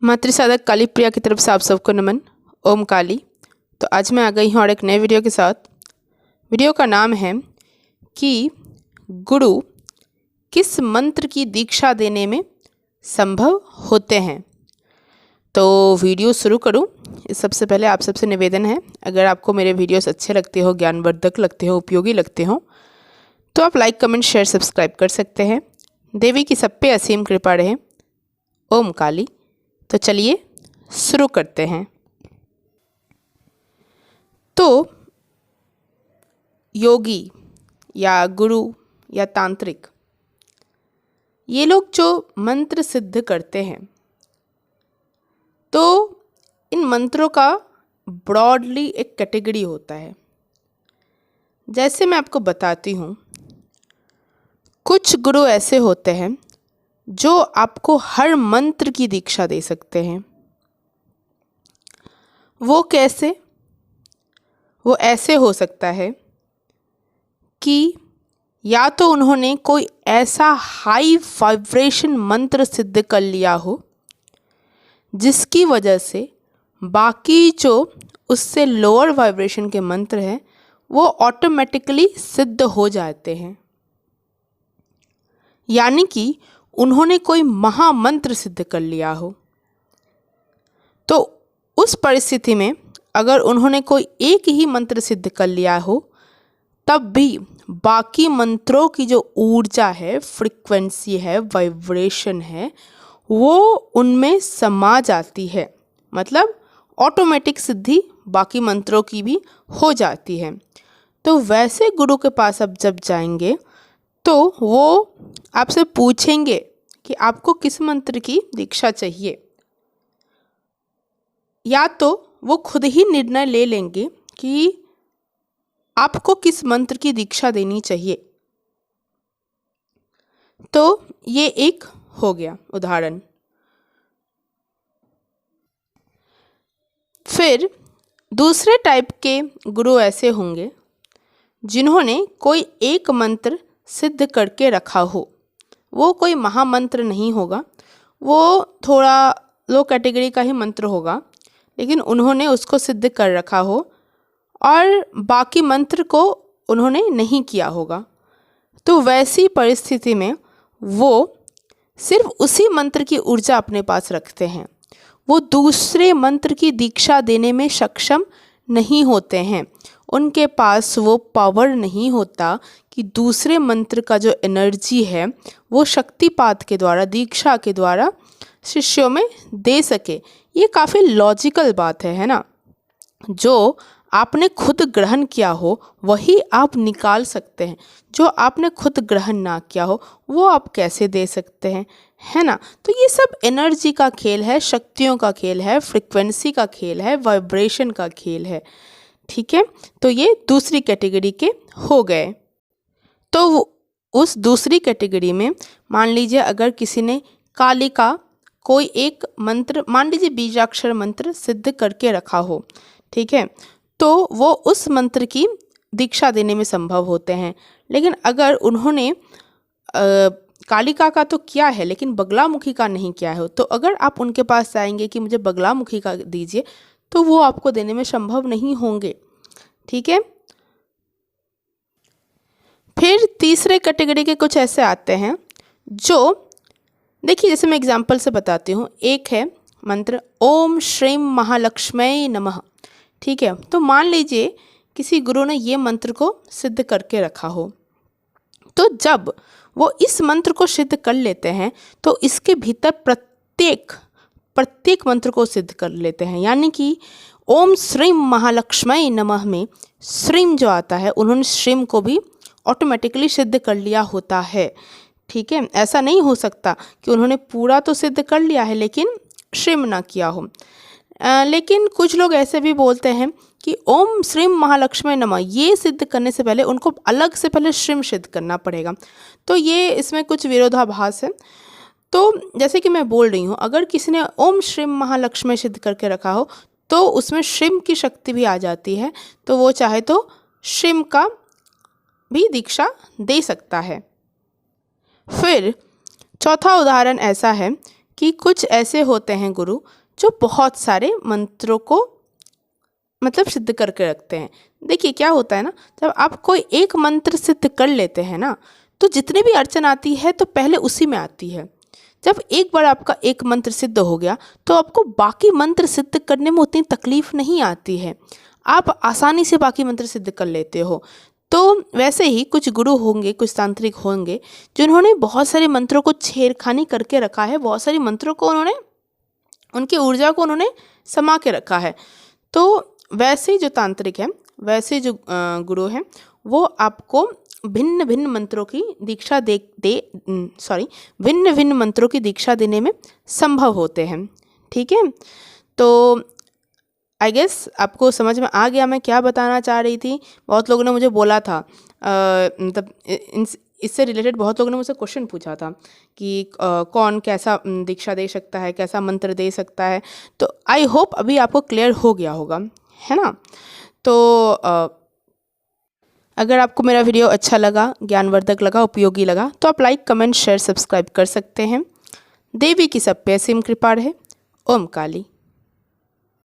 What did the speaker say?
मातृ साधक काली प्रिया की तरफ से आप सबको नमन। ओम काली। तो आज मैं आ गई हूँ और एक नए वीडियो के साथ। वीडियो का नाम है कि गुरु किस मंत्र की दीक्षा देने में संभव होते हैं। तो वीडियो शुरू करूँ इस सबसे पहले आप सबसे निवेदन है, अगर आपको मेरे वीडियोस अच्छे लगते हो, ज्ञानवर्धक लगते हो, उपयोगी लगते हो तो आप लाइक कमेंट शेयर सब्सक्राइब कर सकते हैं। देवी की सब पे असीम कृपा रहे। ओम काली। तो चलिए शुरू करते हैं। तो योगी या गुरु या तांत्रिक, ये लोग जो मंत्र सिद्ध करते हैं तो इन मंत्रों का ब्रॉडली एक कैटेगरी होता है। जैसे मैं आपको बताती हूँ, कुछ गुरु ऐसे होते हैं जो आपको हर मंत्र की दीक्षा दे सकते हैं। वो कैसे? वो ऐसे हो सकता है कि या तो उन्होंने कोई ऐसा हाई वाइब्रेशन मंत्र सिद्ध कर लिया हो जिसकी वजह से बाकी जो उससे लोअर वाइब्रेशन के मंत्र हैं वो ऑटोमेटिकली सिद्ध हो जाते हैं, यानी कि उन्होंने कोई महामंत्र सिद्ध कर लिया हो। तो उस परिस्थिति में अगर उन्होंने कोई एक ही मंत्र सिद्ध कर लिया हो तब भी बाकी मंत्रों की जो ऊर्जा है, फ्रीक्वेंसी है, वाइब्रेशन है, वो उनमें समा जाती है। मतलब ऑटोमेटिक सिद्धि बाकी मंत्रों की भी हो जाती है। तो वैसे गुरु के पास अब जब जाएंगे तो वो आपसे पूछेंगे कि आपको किस मंत्र की दीक्षा चाहिए, या तो वो खुद ही निर्णय ले लेंगे कि आपको किस मंत्र की दीक्षा देनी चाहिए। तो ये एक हो गया उदाहरण। फिर दूसरे टाइप के गुरु ऐसे होंगे जिन्होंने कोई एक मंत्र सिद्ध करके रखा हो। वो कोई महामंत्र नहीं होगा, वो थोड़ा लो कैटेगरी का ही मंत्र होगा, लेकिन उन्होंने उसको सिद्ध कर रखा हो और बाकी मंत्र को उन्होंने नहीं किया होगा। तो वैसी परिस्थिति में वो सिर्फ उसी मंत्र की ऊर्जा अपने पास रखते हैं, वो दूसरे मंत्र की दीक्षा देने में सक्षम नहीं होते हैं। उनके पास वो पावर नहीं होता कि दूसरे मंत्र का जो एनर्जी है वो शक्तिपात के द्वारा, दीक्षा के द्वारा शिष्यों में दे सके। ये काफ़ी लॉजिकल बात है ना। जो आपने खुद ग्रहण किया हो वही आप निकाल सकते हैं, जो आपने खुद ग्रहण ना किया हो वो आप कैसे दे सकते हैं, है ना। तो ये सब एनर्जी का खेल है, शक्तियों का खेल है, फ्रीक्वेंसी का खेल है, वाइब्रेशन का खेल है। ठीक है, तो ये दूसरी कैटेगरी के हो गए। तो उस दूसरी कैटेगरी में मान लीजिए अगर किसी ने काली का कोई एक मंत्र, मान लीजिए बीजाक्षर मंत्र सिद्ध करके रखा हो, ठीक है, तो वो उस मंत्र की दीक्षा देने में संभव होते हैं। लेकिन अगर उन्होंने कालिका का तो किया है लेकिन बगलामुखी का नहीं किया है, तो अगर आप उनके पास जाएंगे कि मुझे बगलामुखी का दीजिए तो वो आपको देने में संभव नहीं होंगे। ठीक है। फिर तीसरे कैटेगरी के कुछ ऐसे आते हैं जो, देखिए जैसे मैं एग्जाम्पल से बताती हूँ। एक है मंत्र ओम श्रीम महालक्ष्मी नमः। ठीक है, तो मान लीजिए किसी गुरु ने ये मंत्र को सिद्ध करके रखा हो, तो जब वो इस मंत्र को सिद्ध कर लेते हैं तो इसके भीतर प्रत्येक मंत्र को सिद्ध कर लेते हैं। यानी कि ओम श्रीम महालक्ष्मी नमः में श्रीम जो आता है, उन्होंने श्रीम को भी ऑटोमेटिकली सिद्ध कर लिया होता है। ठीक है, ऐसा नहीं हो सकता कि उन्होंने पूरा तो सिद्ध कर लिया है लेकिन श्रीम ना किया हो। लेकिन कुछ लोग ऐसे भी बोलते हैं कि ओम श्रीम महालक्ष्मी नमः ये सिद्ध करने से पहले उनको अलग से पहले श्रीम सिद्ध करना पड़ेगा। तो ये इसमें कुछ विरोधाभास है। तो जैसे कि मैं बोल रही हूँ, अगर किसी ने ओम श्रीम महालक्ष्मी सिद्ध करके रखा हो तो उसमें श्रीम की शक्ति भी आ जाती है, तो वो चाहे तो श्रीम का भी दीक्षा दे सकता है। फिर चौथा उदाहरण ऐसा है कि कुछ ऐसे होते हैं गुरु जो बहुत सारे मंत्रों को मतलब सिद्ध करके रखते हैं। देखिए क्या होता है ना, जब आप कोई एक मंत्र सिद्ध कर लेते हैं ना, तो जितनी भी अड़चन आती है तो पहले उसी में आती है। जब एक बार आपका एक मंत्र सिद्ध हो गया तो आपको बाकी मंत्र सिद्ध करने में उतनी तकलीफ नहीं आती है, आप आसानी से बाकी मंत्र सिद्ध कर लेते हो। तो वैसे ही कुछ गुरु होंगे, कुछ तांत्रिक होंगे जिन्होंने बहुत सारे मंत्रों को छेड़खानी करके रखा है, बहुत सारे मंत्रों को उन्होंने, उनकी ऊर्जा को उन्होंने समा के रखा है। तो वैसे जो तांत्रिक हैं, वैसे जो गुरु हैं, वो आपको भिन्न भिन्न मंत्रों की दीक्षा भिन्न भिन्न मंत्रों की दीक्षा देने में संभव होते हैं। ठीक है, तो आई गेस आपको समझ में आ गया मैं क्या बताना चाह रही थी। बहुत लोगों ने मुझे बोला था, मतलब इससे रिलेटेड बहुत लोगों ने मुझसे क्वेश्चन पूछा था कि कौन कैसा दीक्षा दे सकता है, कैसा मंत्र दे सकता है। तो आई होप अभी आपको क्लियर हो गया होगा, है ना। तो अगर आपको मेरा वीडियो अच्छा लगा, ज्ञानवर्धक लगा, उपयोगी लगा, तो आप लाइक, कमेंट, शेयर, सब्सक्राइब कर सकते हैं। देवी की सब पे असीम कृपा रहे। ओम काली।